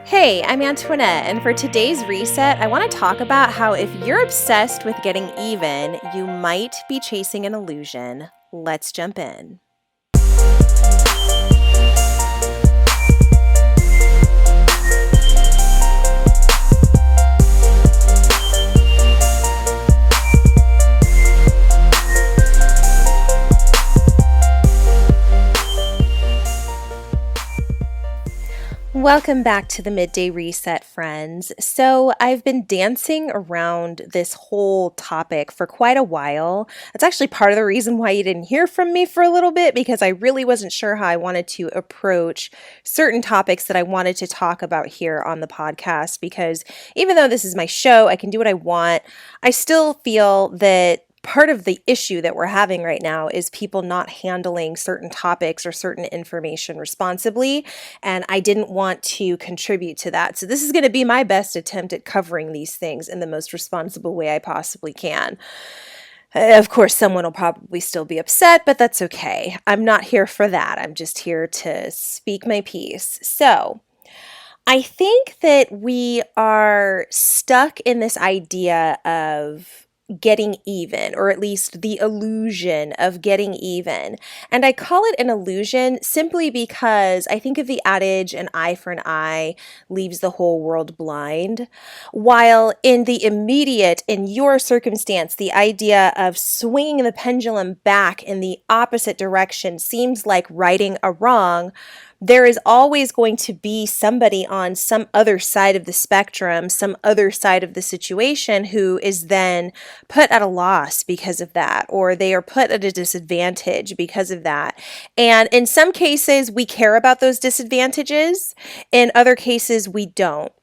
Hey, I'm Antoinette, and for today's reset, I want to talk about how if you're obsessed with getting even, you might be chasing an illusion. Let's jump in. Welcome back to the Midday Reset, friends. So, I've been dancing around this whole topic for quite a while. That's actually part of the reason why you didn't hear from me for a little bit, because I really wasn't sure how I wanted to approach certain topics that I wanted to talk about here on the podcast. Because even though this is my show, I can do what I want, I still feel that part of the issue that we're having right now is people not handling certain topics or certain information responsibly, and I didn't want to contribute to that. So this is going to be my best attempt at covering these things in the most responsible way I possibly can. Of course, someone will probably still be upset, but that's okay. I'm not here for that. I'm just here to speak my piece. So, I think that we are stuck in this idea of getting even, or at least the illusion of getting even. And I call it an illusion simply because I think of the adage, an eye for an eye leaves the whole world blind. While in the immediate, in your circumstance, the idea of swinging the pendulum back in the opposite direction seems like righting a wrong, there is always going to be somebody on some other side of the spectrum, some other side of the situation who is then put at a loss because of that, or they are put at a disadvantage because of that. And in some cases, we care about those disadvantages. In other cases, we don't.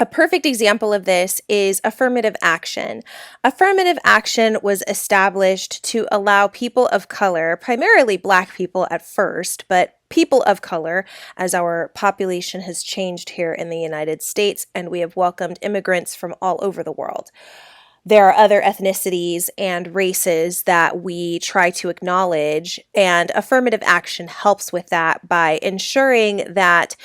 A perfect example of this is affirmative action. Affirmative action was established to allow people of color, primarily Black people at first, but people of color, as our population has changed here in the United States, and we have welcomed immigrants from all over the world. There are other ethnicities and races that we try to acknowledge, and affirmative action helps with that by ensuring that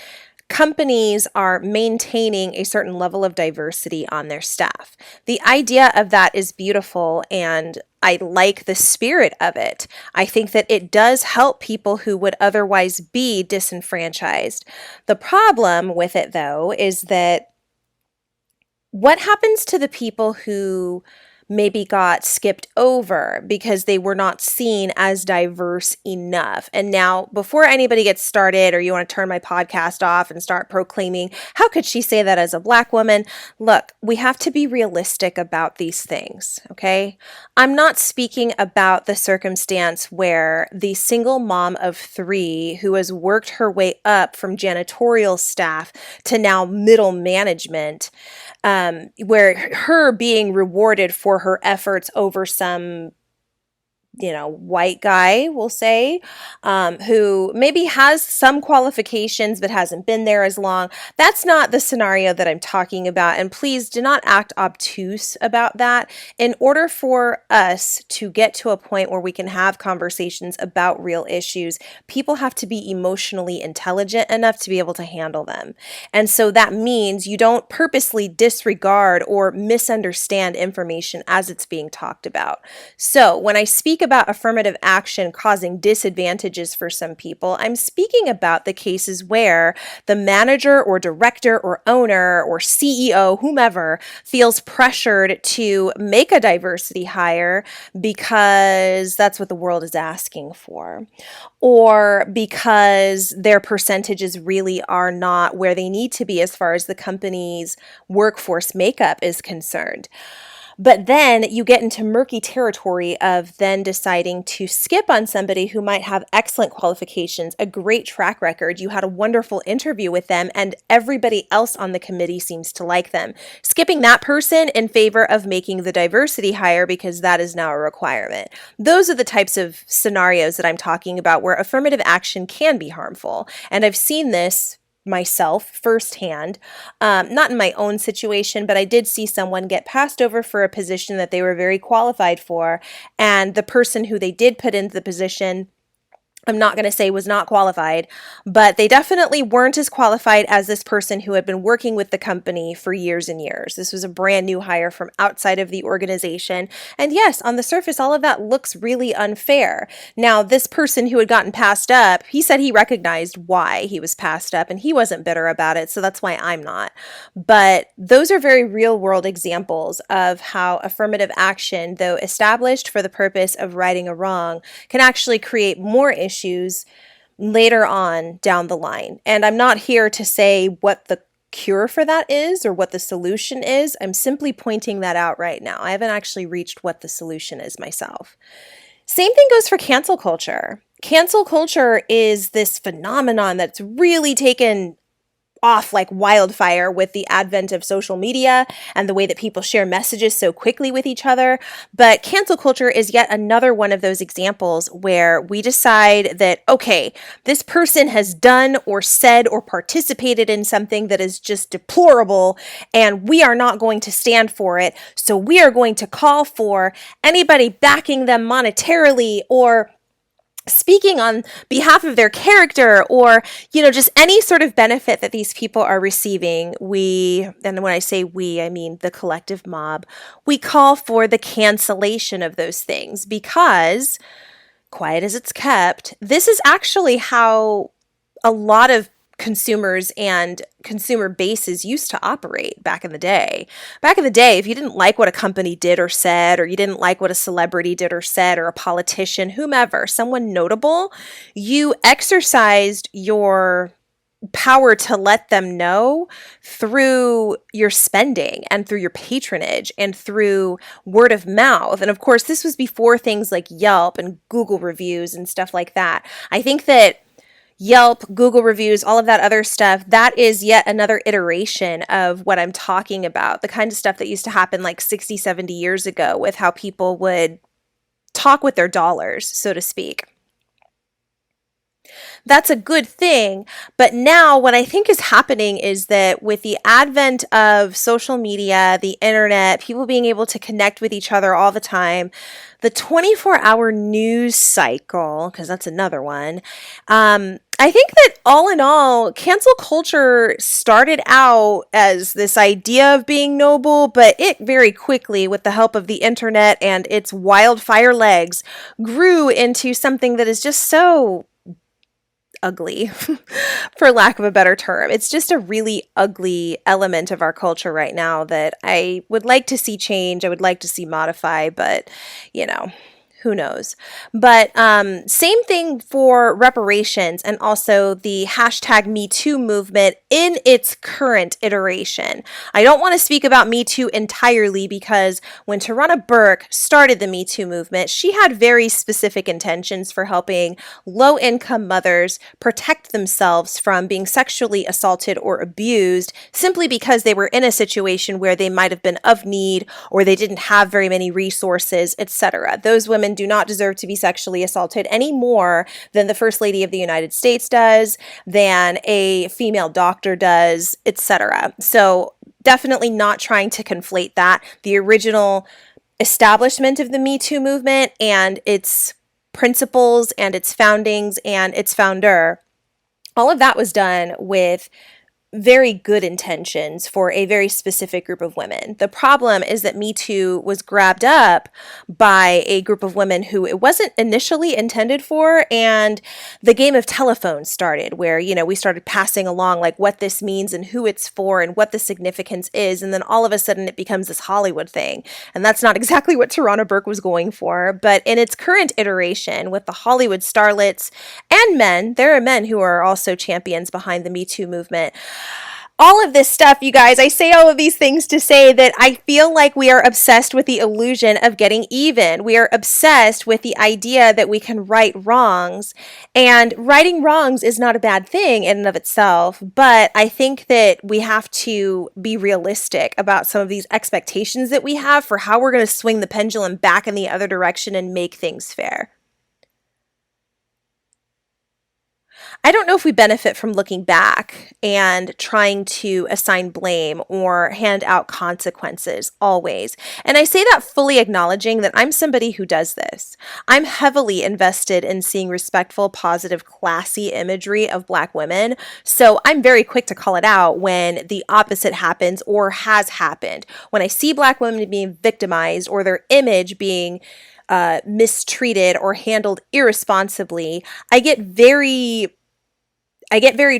companies are maintaining a certain level of diversity on their staff. The idea of that is beautiful, and I like the spirit of it. I think that it does help people who would otherwise be disenfranchised. The problem with it, though, is that what happens to the people who maybe got skipped over because they were not seen as diverse enough? And now, before anybody gets started, or you want to turn my podcast off and start proclaiming, how could she say that as a Black woman? Look, we have to be realistic about these things, okay? I'm not speaking about the circumstance where the single mom of 3 who has worked her way up from janitorial staff to now middle management, where her being rewarded for her efforts over some white guy, we'll say, who maybe has some qualifications but hasn't been there as long. That's not the scenario that I'm talking about. And please do not act obtuse about that. In order for us to get to a point where we can have conversations about real issues, people have to be emotionally intelligent enough to be able to handle them. And so that means you don't purposely disregard or misunderstand information as it's being talked about. So when I speak about affirmative action causing disadvantages for some people, I'm speaking about the cases where the manager or director or owner or CEO, whomever, feels pressured to make a diversity hire because that's what the world is asking for, or because their percentages really are not where they need to be as far as the company's workforce makeup is concerned. But then you get into murky territory of then deciding to skip on somebody who might have excellent qualifications, a great track record. You had a wonderful interview with them, and everybody else on the committee seems to like them. Skipping that person in favor of making the diversity hire because that is now a requirement. Those are the types of scenarios that I'm talking about where affirmative action can be harmful. And I've seen this myself firsthand, not in my own situation, but I did see someone get passed over for a position that they were very qualified for, and the person who they did put into the position I'm not going to say was not qualified, but they definitely weren't as qualified as this person who had been working with the company for years and years. This was a brand new hire from outside of the organization. And yes, on the surface, all of that looks really unfair. Now, this person who had gotten passed up, he said he recognized why he was passed up and he wasn't bitter about it. So that's why I'm not. But those are very real world examples of how affirmative action, though established for the purpose of righting a wrong, can actually create more issues later on down the line. And I'm not here to say what the cure for that is or what the solution is. I'm simply pointing that out right now. I haven't actually reached what the solution is myself. Same thing goes for cancel culture. Cancel culture is this phenomenon that's really taken off like wildfire with the advent of social media and the way that people share messages so quickly with each other. But cancel culture is yet another one of those examples where we decide that, okay, this person has done or said or participated in something that is just deplorable, and we are not going to stand for it. So we are going to call for anybody backing them monetarily or speaking on behalf of their character or, just any sort of benefit that these people are receiving. And when I say we, I mean the collective mob, we call for the cancellation of those things because, quiet as it's kept, this is actually how a lot of consumers and consumer bases used to operate back in the day. Back in the day, if you didn't like what a company did or said, or you didn't like what a celebrity did or said, or a politician, whomever, someone notable, you exercised your power to let them know through your spending and through your patronage and through word of mouth. And of course, this was before things like Yelp and Google reviews and stuff like that. I think that Yelp, Google reviews, all of that other stuff, that is yet another iteration of what I'm talking about. The kind of stuff that used to happen like 60, 70 years ago with how people would talk with their dollars, so to speak. That's a good thing. But now what I think is happening is that with the advent of social media, the internet, people being able to connect with each other all the time, the 24-hour news cycle, because that's another one, I think that all in all, cancel culture started out as this idea of being noble, but it very quickly, with the help of the internet and its wildfire legs, grew into something that is just so ugly, for lack of a better term. It's just a really ugly element of our culture right now that I would like to see change. I would like to see modify, but who knows? But same thing for reparations and also the hashtag Me Too movement in its current iteration. I don't want to speak about Me Too entirely because when Tarana Burke started the Me Too movement, she had very specific intentions for helping low-income mothers protect themselves from being sexually assaulted or abused simply because they were in a situation where they might have been of need or they didn't have very many resources, etc. Those women do not deserve to be sexually assaulted any more than the First Lady of the United States does, than a female doctor does, etc. So definitely not trying to conflate that. The original establishment of the Me Too movement and its principles and its foundings and its founder, all of that was done with very good intentions for a very specific group of women. The problem is that Me Too was grabbed up by a group of women who it wasn't initially intended for, and the game of telephone started where, we started passing along like what this means and who it's for and what the significance is, and then all of a sudden it becomes this Hollywood thing. And that's not exactly what Tarana Burke was going for, but in its current iteration with the Hollywood starlets and men, there are men who are also champions behind the Me Too movement. All of this stuff, you guys, I say all of these things to say that I feel like we are obsessed with the illusion of getting even. We are obsessed with the idea that we can right wrongs, and righting wrongs is not a bad thing in and of itself, but I think that we have to be realistic about some of these expectations that we have for how we're going to swing the pendulum back in the other direction and make things fair. I don't know if we benefit from looking back and trying to assign blame or hand out consequences always. And I say that fully acknowledging that I'm somebody who does this. I'm heavily invested in seeing respectful, positive, classy imagery of Black women. So I'm very quick to call it out when the opposite happens or has happened. When I see Black women being victimized or their image being mistreated or handled irresponsibly, I get very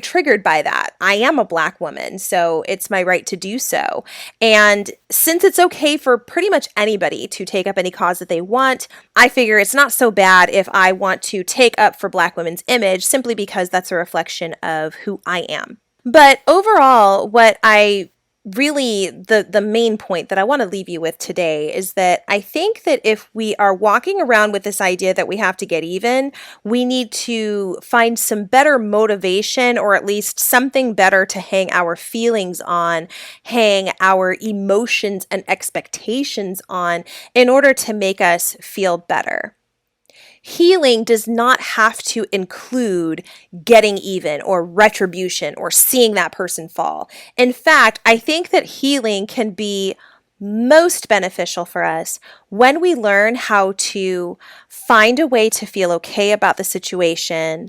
triggered by that. I am a Black woman, so it's my right to do so. And since it's okay for pretty much anybody to take up any cause that they want, I figure it's not so bad if I want to take up for Black women's image simply because that's a reflection of who I am. But overall, what I really the main point that I want to leave you with today is that I think that if we are walking around with this idea that we have to get even, we need to find some better motivation, or at least something better to hang our feelings on, hang our emotions and expectations on, in order to make us feel better. Healing does not have to include getting even or retribution or seeing that person fall. In fact, I think that healing can be most beneficial for us when we learn how to find a way to feel okay about the situation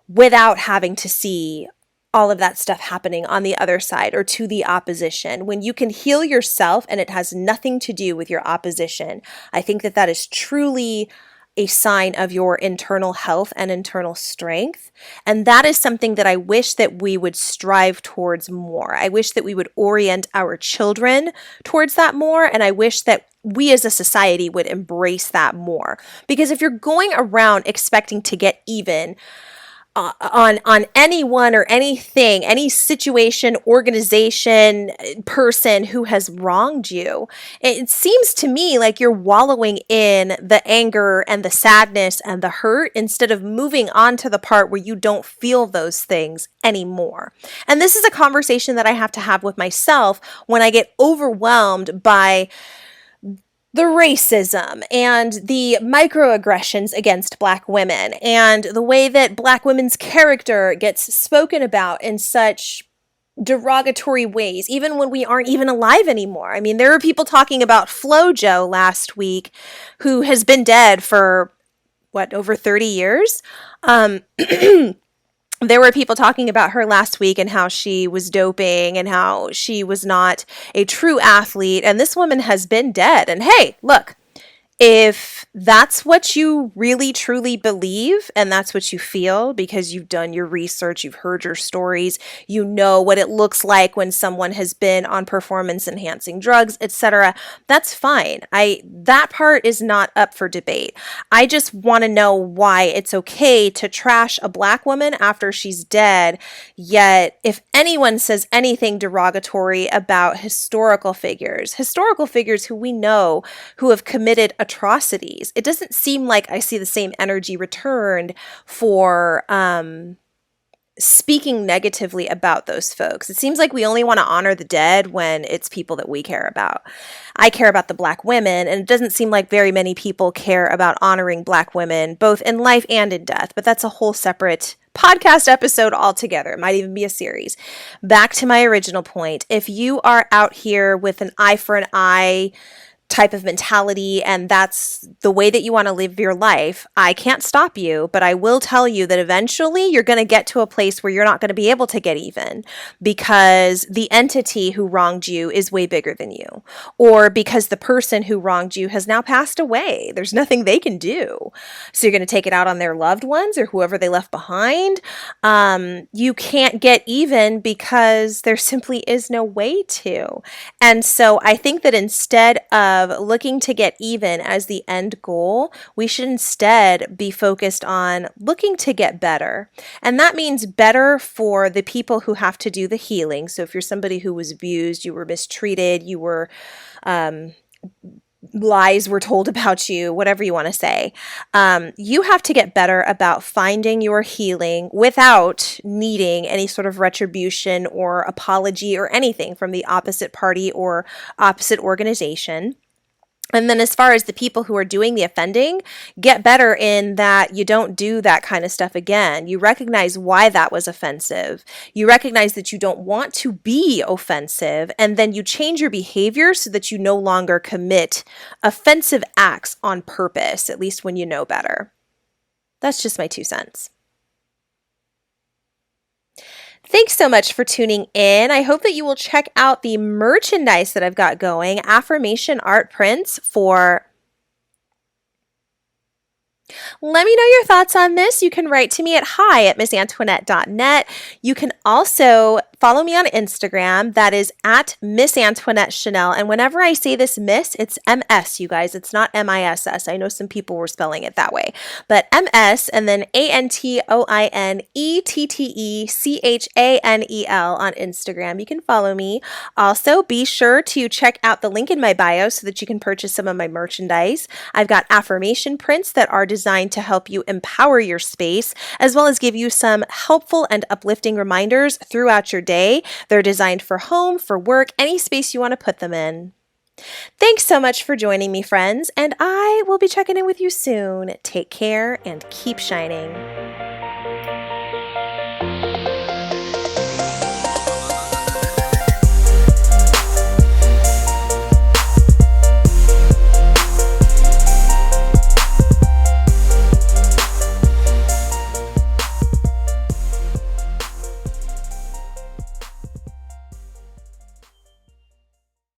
without having to see all of that stuff happening on the other side or to the opposition. When you can heal yourself and it has nothing to do with your opposition, I think that that is truly a sign of your internal health and internal strength. And that is something that I wish that we would strive towards more. I wish that we would orient our children towards that more. And I wish that we as a society would embrace that more. Because if you're going around expecting to get even on anyone or anything, any situation, organization, person who has wronged you, it seems to me like you're wallowing in the anger and the sadness and the hurt instead of moving on to the part where you don't feel those things anymore. And this is a conversation that I have to have with myself when I get overwhelmed by the racism and the microaggressions against Black women and the way that Black women's character gets spoken about in such derogatory ways, even when we aren't even alive anymore. I mean, there were people talking about FloJo last week who has been dead for, over 30 years? There were people talking about her last week and how she was doping and how she was not a true athlete. And this woman has been dead. And hey, look, if that's what you really truly believe and that's what you feel because you've done your research, you've heard your stories, you know what it looks like when someone has been on performance enhancing drugs, etc., that's fine. That part is not up for debate. I just want to know why it's okay to trash a Black woman after she's dead, yet if anyone says anything derogatory about historical figures who we know who have committed atrocities, it doesn't seem like I see the same energy returned for speaking negatively about those folks. It seems like we only want to honor the dead when it's people that we care about. I care about the Black women, and it doesn't seem like very many people care about honoring Black women, both in life and in death, but that's a whole separate podcast episode altogether. It might even be a series. Back to my original point. If you are out here with an eye for an eye type of mentality and that's the way that you want to live your life, I can't stop you, but I will tell you that eventually you're going to get to a place where you're not going to be able to get even because the entity who wronged you is way bigger than you, or because the person who wronged you has now passed away. There's nothing they can do. So you're going to take it out on their loved ones or whoever they left behind. You can't get even because there simply is no way to. And so I think that instead of looking to get even as the end goal, we should instead be focused on looking to get better. And that means better for the people who have to do the healing. So if you're somebody who was abused, you were mistreated, you were lies were told about you, whatever you want to say, you have to get better about finding your healing without needing any sort of retribution or apology or anything from the opposite party or opposite organization. And then as far as the people who are doing the offending, get better in that you don't do that kind of stuff again. You recognize why that was offensive. You recognize that you don't want to be offensive, and then you change your behavior so that you no longer commit offensive acts on purpose, at least when you know better. That's just my 2 cents. Thanks so much for tuning in. I hope that you will check out the merchandise that I've got going, Affirmation Art Prints for... Let me know your thoughts on this. You can write to me at hi@missantoinette.net. You can also follow me on Instagram. That is at Miss Antoinette Chanel. And whenever I say this Miss, it's MS, you guys. It's not MISS. I know some people were spelling it that way. But MS and then ANTOINETTECHANEL on Instagram. You can follow me. Also, be sure to check out the link in my bio so that you can purchase some of my merchandise. I've got affirmation prints that are designed to help you empower your space, as well as give you some helpful and uplifting reminders throughout your day. They're designed for home, for work, any space you want to put them in. Thanks so much for joining me, friends, and I will be checking in with you soon. Take care and keep shining.